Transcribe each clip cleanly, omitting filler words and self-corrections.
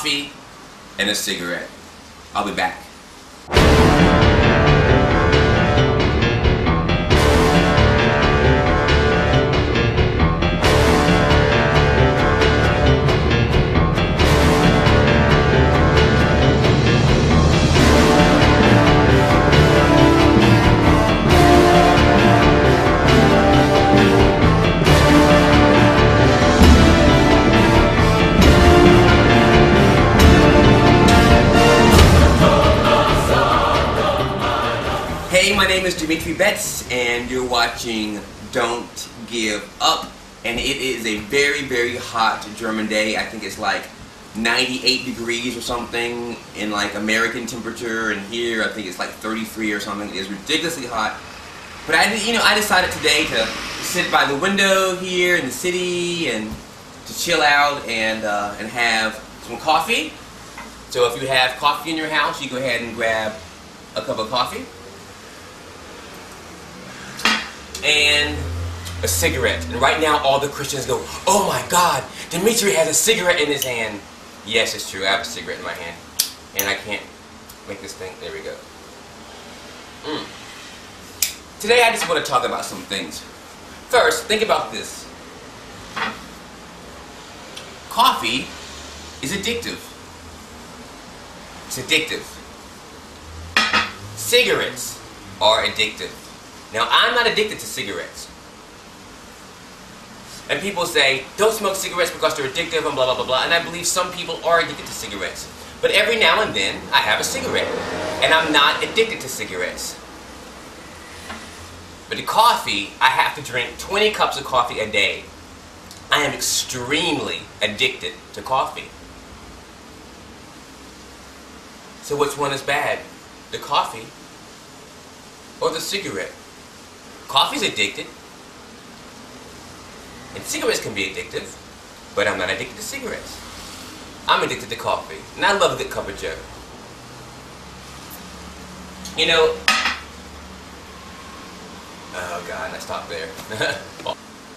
coffee and a cigarette. I'll be back. Hey, my name is Demetri Betts, and you're watching Don't Give Up. And it is a very, very hot German day. I think it's like 98 degrees or something in like American temperature, and here I think it's like 33 or something. It's ridiculously hot. But I decided today to sit by the window here in the city and to chill out and have some coffee. So if you have coffee in your house, you go ahead and grab a cup of coffee and a cigarette. And right now all the Christians go, "Oh my God, Demetri has a cigarette in his hand." Yes, it's true, I have a cigarette in my hand. And I can't make this thing, there we go. Today I just want to talk about some things. First, think about this. Coffee is addictive. It's addictive. Cigarettes are addictive. Now, I'm not addicted to cigarettes. And people say, don't smoke cigarettes because they're addictive and blah, blah, blah, blah. And I believe some people are addicted to cigarettes. But every now and then, I have a cigarette. And I'm not addicted to cigarettes. But the coffee, I have to drink 20 cups of coffee a day. I am extremely addicted to coffee. So which one is bad? The coffee or the cigarette? Coffee's addicted, and cigarettes can be addictive, but I'm not addicted to cigarettes. I'm addicted to coffee, and I love a good cup of joe. You know, oh God, I stopped there.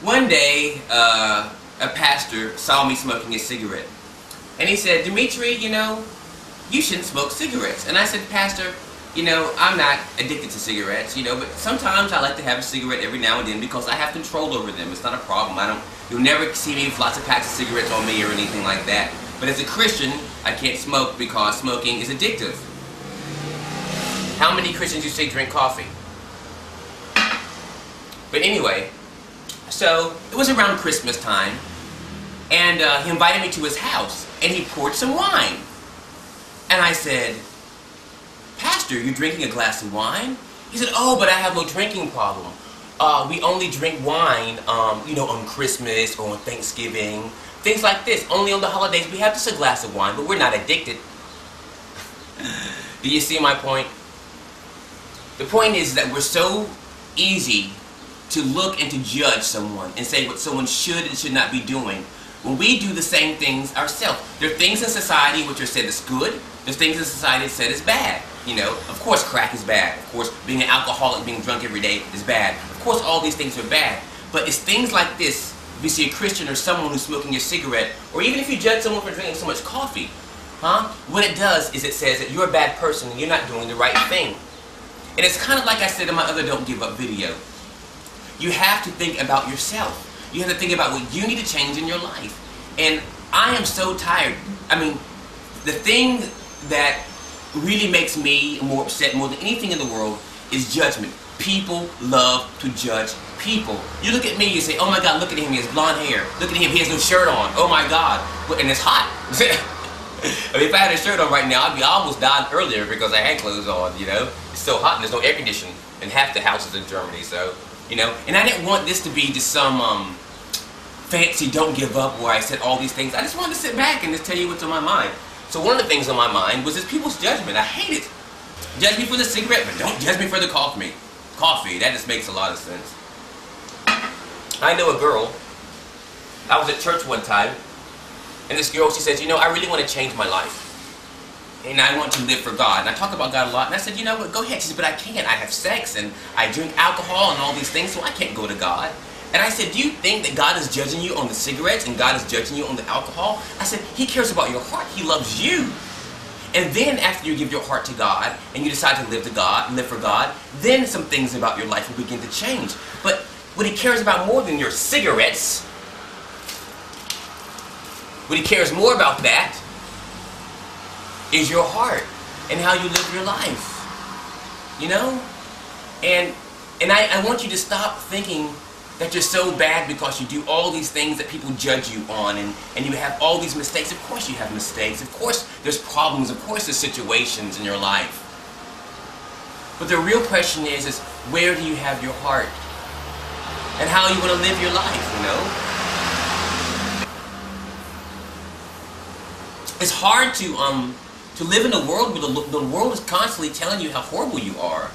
One day, a pastor saw me smoking a cigarette, and he said, "Demetri, you know, you shouldn't smoke cigarettes." And I said, "Pastor, you know, I'm not addicted to cigarettes, you know, but sometimes I like to have a cigarette every now and then because I have control over them. It's not a problem. You'll never see me with lots of packs of cigarettes on me or anything like that. But as a Christian, I can't smoke because smoking is addictive." How many Christians you say drink coffee? But anyway, so it was around Christmas time, and he invited me to his house, and he poured some wine. And I said, "Pastor, you're drinking a glass of wine?" He said, "Oh, but I have no drinking problem. We only drink wine, you know, on Christmas or on Thanksgiving, things like this. Only on the holidays we have just a glass of wine, but we're not addicted." Do you see my point? The point is that we're so easy to look and to judge someone and say what someone should and should not be doing when we do the same things ourselves. There are things in society which are said as good. There's things in society that said is bad. You know, of course crack is bad. Of course being an alcoholic, being drunk every day is bad. Of course all these things are bad. But it's things like this, if you see a Christian or someone who's smoking a cigarette, or even if you judge someone for drinking so much coffee, what it does is it says that you're a bad person and you're not doing the right thing. And it's kind of like I said in my other Don't Give Up video. You have to think about yourself. You have to think about what you need to change in your life. And I am so tired. I mean, the thing that really makes me more upset more than anything in the world is judgment. People love to judge people. You look at me, you say, "Oh my God, look at him, he has blonde hair. Look at him, he has no shirt on. Oh my God." And it's hot. I mean, if I had a shirt on right now, I'd be almost dying earlier because I had clothes on, you know. It's so hot and there's no air conditioning in half the houses in Germany, so, you know. And I didn't want this to be just some fancy Don't Give Up where I said all these things. I just wanted to sit back and just tell you what's on my mind. So one of the things on my mind was just people's judgment. I hate it. Judge me for the cigarette, but don't judge me for the coffee. Coffee, that just makes a lot of sense. I know a girl, I was at church one time, and this girl, she says, "You know, I really want to change my life. And I want to live for God." And I talk about God a lot, and I said, "You know what, go ahead." She said, "But I can't. I have sex, and I drink alcohol, and all these things, so I can't go to God." And I said, do you think that God is judging you on the cigarettes and God is judging you on the alcohol? I said, He cares about your heart. He loves you. And then after you give your heart to God and you decide to live for God, then some things about your life will begin to change. But what He cares about more than your cigarettes, what He cares more about that is your heart and how you live your life. You know? And I want you to stop thinking that you're so bad because you do all these things that people judge you on, and you have all these mistakes. Of course you have mistakes. Of course there's problems. Of course there's situations in your life. But the real question is where do you have your heart? And how you want to live your life, you know? It's hard to live in a world where the world is constantly telling you how horrible you are.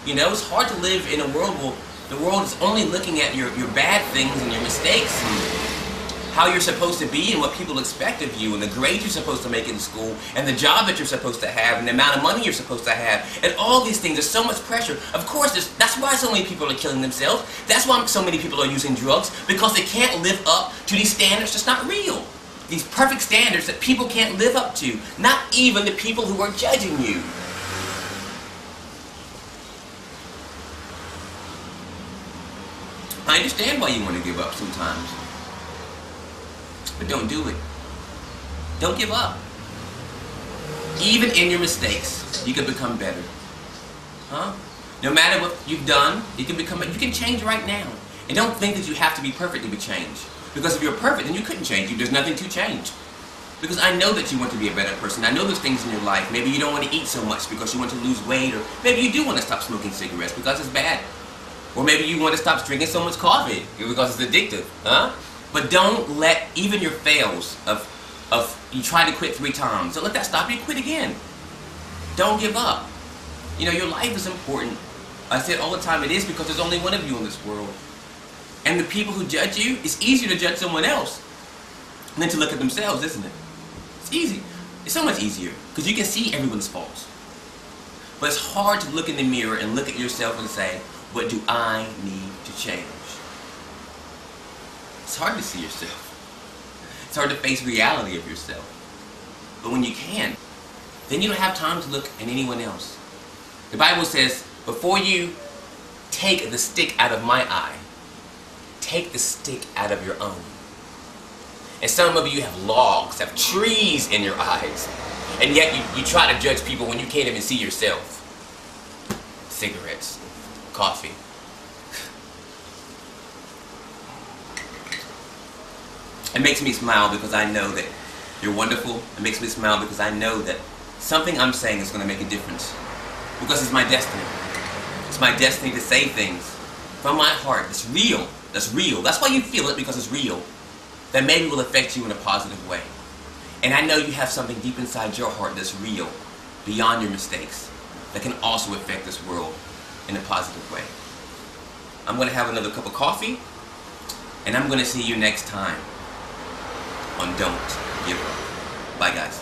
You know, it's hard to live in a world where the world is only looking at your bad things and your mistakes and how you're supposed to be and what people expect of you and the grades you're supposed to make in school and the job that you're supposed to have and the amount of money you're supposed to have and all these things. There's so much pressure. Of course, that's why so many people are killing themselves. That's why so many people are using drugs, because they can't live up to these standards that's not real. These perfect standards that people can't live up to. Not even the people who are judging you. I understand why you want to give up sometimes. But don't do it. Don't give up. Even in your mistakes, you can become better. Huh? No matter what you've done, you can change right now. And don't think that you have to be perfect to be changed. Because if you're perfect, then you couldn't change. There's nothing to change. Because I know that you want to be a better person. I know there's things in your life. Maybe you don't want to eat so much because you want to lose weight, or maybe you do want to stop smoking cigarettes because it's bad. Or maybe you want to stop drinking so much coffee because it's addictive, huh? But don't let even your fails of you try to quit 3 times. Don't let that stop you. Quit again. Don't give up. You know, your life is important. I say it all the time. It is, because there's only one of you in this world. And the people who judge you, it's easier to judge someone else than to look at themselves, isn't it? It's easy. It's so much easier because you can see everyone's faults. But it's hard to look in the mirror and look at yourself and say, what do I need to change? It's hard to see yourself. It's hard to face reality of yourself. But when you can, then you don't have time to look at anyone else. The Bible says, before you take the stick out of my eye, take the stick out of your own. And some of you have logs, have trees in your eyes, and yet you try to judge people when you can't even see yourself. Cigarettes. Coffee. It makes me smile because I know that you're wonderful. It makes me smile because I know that something I'm saying is going to make a difference. Because it's my destiny. It's my destiny to say things from my heart. It's real. That's real. That's why you feel it, because it's real. That maybe will affect you in a positive way. And I know you have something deep inside your heart that's real, beyond your mistakes, that can also affect this world in a positive way. I'm going to have another cup of coffee, and I'm going to see you next time on Don't Give Up. Bye, guys.